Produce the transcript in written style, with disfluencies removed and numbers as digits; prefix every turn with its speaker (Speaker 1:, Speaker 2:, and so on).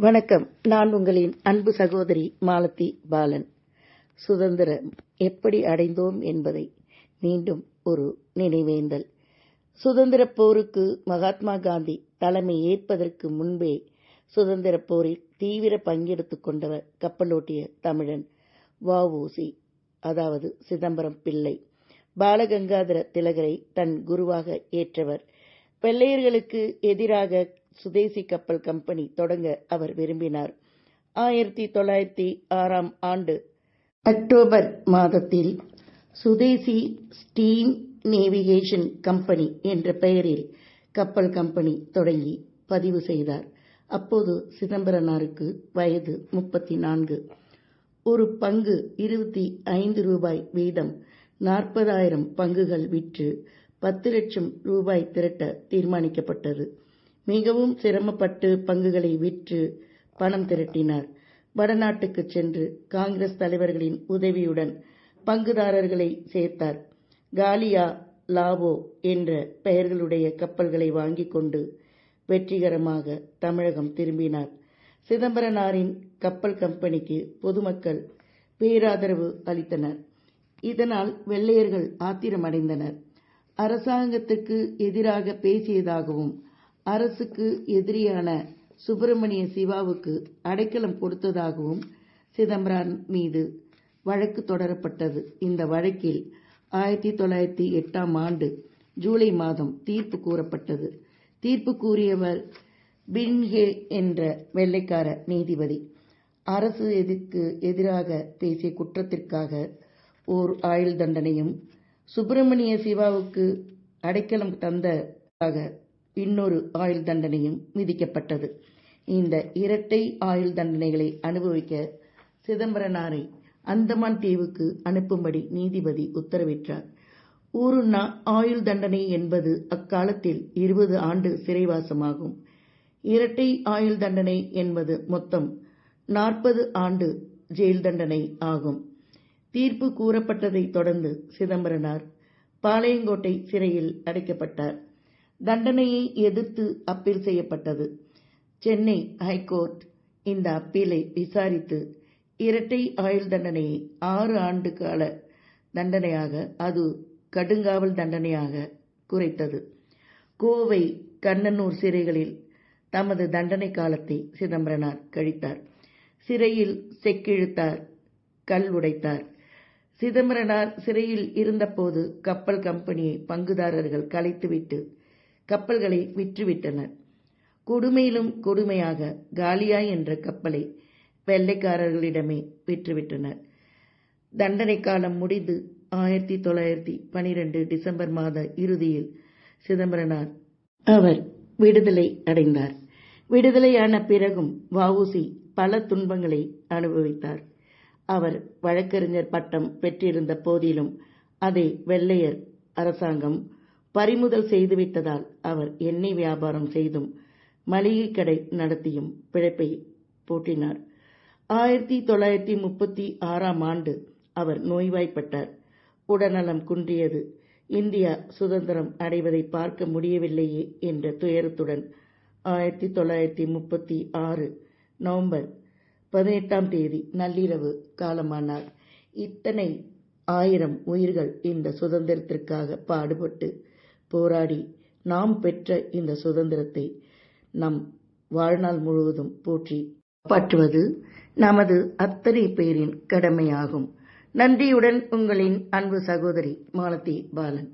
Speaker 1: வணக்கம். நான் உங்களின் அன்பு சகோதரி மாலதி பாலன். சுதந்திரம் எப்படி அடைந்தோம் என்பதை மீண்டும் ஒரு நினைவேந்தல். சுதந்திரப் போருக்கு மகாத்மா காந்தி தலைமை ஏற்பதற்கு முன்பே சுதந்திரப் போரில் தீவிர பங்கெடுத்துக் கொண்டவர் கப்பலோட்டிய தமிழன் வ.உ.சி., அதாவது சிதம்பரம் பிள்ளை. பாலகங்காதர திலகரை தன் குருவாக ஏற்றவர். வெள்ளையர்களுக்கு எதிராக சுதேசி கப்பல் கம்பெனி தொடங்க அவர் விரும்பினார். 1906 ஆண்டு அக்டோபர் மாதத்தில் சுதேசி ஸ்டீம் நேவிகேஷன் கம்பெனி என்ற பெயரில் கப்பல் கம்பெனி தொடங்கி பதிவு செய்தார். அப்போது சிதம்பரனாருக்கு வயது 34. ஒரு பங்கு 25 ரூபாய் வீதம் 40,000 பங்குகள் விற்று 10 லட்சம் ரூபாய் திரட்ட தீர்மானிக்கப்பட்டது. மிகவும் சிரமப்பட்டு பங்குகளை விற்று பணம் திரட்டினார். வடநாட்டுக்கு சென்று காங்கிரஸ் தலைவர்களின் உதவியுடன் பங்குதாரர்களை சேர்த்தார். காலியா, லாவோ என்ற பெயர்களுடைய கப்பல்களை வாங்கிக் கொண்டு வெற்றிகரமாக தமிழகம் திரும்பினார். சிதம்பரனாரின் கப்பல் கம்பெனிக்கு பொதுமக்கள் பேராதரவு அளித்தனர். இதனால் வெள்ளையர்கள் ஆத்திரமடைந்தனர். அரசாங்கத்துக்கு எதிராக பேசியதாகவும் அரசுக்கு எதிரியான சுப்பிரமணிய சிவாவுக்கு அடைக்கலம் கொடுத்ததாகவும் சிதம்பரம் மீது வழக்கு தொடரப்பட்டது. இந்த வழக்கில் 1908 ஆண்டு ஜூலை மாதம் தீர்ப்பு கூறப்பட்டது. தீர்ப்பு கூறியவர் பின்ஹே என்ற வெள்ளைக்கார நீதிபதி. அரசு எதிராக பேசிய குற்றத்திற்காக ஓர் ஆயுள் தண்டனையும், சுப்பிரமணிய சிவாவுக்கு அடைக்கலம் தந்ததாக இன்னொரு ஆயுள் தண்டனையும் விதிக்கப்பட்டது. இந்த இரட்டை ஆயுள் தண்டனைகளை அனுபவிக்க சிதம்பரனாரை அந்தமான் தீவுக்கு அனுப்பும்படி நீதிபதி உத்தரவிட்டார். ஒரு ஆயுள் தண்டனை என்பது அக்காலத்தில் 20 ஆண்டு சிறைவாசமாகும். இரட்டை ஆயுள் தண்டனை என்பது மொத்தம் 40 ஆண்டு ஜெயில் தண்டனை ஆகும். தீர்ப்பு கூறப்பட்டதை தொடர்ந்து சிதம்பரனார் பாளையங்கோட்டை சிறையில் அடைக்கப்பட்டார். தண்டனையை எதிர்த்து அப்பீல் செய்யப்பட்டது. சென்னை ஹைகோர்ட் இந்த அப்பீலை விசாரித்து இரட்டை ஆயுள் தண்டனையை 6 ஆண்டு கால தண்டனையாக, அது கடுங்காவல் தண்டனையாக குறைத்தது. கோவை, கண்ணனூர் சிறைகளில் தமது தண்டனை காலத்தை சிதம்பரனார் கழித்தார். சிறையில் செக்கிழுத்தார், கல் உடைத்தார். சிதம்பரனார் சிறையில் இருந்தபோது கப்பல் கம்பெனியை பங்குதாரர்கள் கலைத்துவிட்டு கப்பல்களை விற்றுவிட்டனர். கொடுமையிலும் கொடுமையாக காலியா என்ற கப்பலை வெள்ளைக்காரர்களிடமே விற்றுவிட்டனர். தண்டனை காலம் முடிந்து 1912 டிசம்பர் மாத இறுதியில் சிதம்பரனார் அவர் விடுதலை அடைந்தார். விடுதலையான பிறகும் வ.உ.சி. பல துன்பங்களை அனுபவித்தார். அவர் வழக்கறிஞர் பட்டம் பெற்றிருந்த போதிலும் அதை வெள்ளையர் அரசாங்கம் பறிமுதல் செய்துவிட்டதால் அவர் எண்ணெய் வியாபாரம் செய்தும் மளிகை கடை நடத்தியும் பிழைப்பை போற்றினார். 1936 ஆண்டு அவர் நோய்வாய்ப்பட்டார். உடல்நலம் குன்றியது. இந்தியா சுதந்திரம் அடைவதை பார்க்க முடியவில்லையே என்ற துயரத்துடன் 1936 நவம்பர் 18 நள்ளிரவு காலமானார். இத்தனை 1000 உயிர்கள் இந்த சுதந்திரத்திற்காக பாடுபட்டு போராடி நாம் பெற்ற இந்த சுதந்திரத்தை நம் வாழ்நாள் முழுவதும் போற்றி காப்பாற்றுவது நமது அத்தனை பேரின் கடமையாகும். நன்றியுடன் உங்களின் அன்பு சகோதரி மாலதி பாலன்.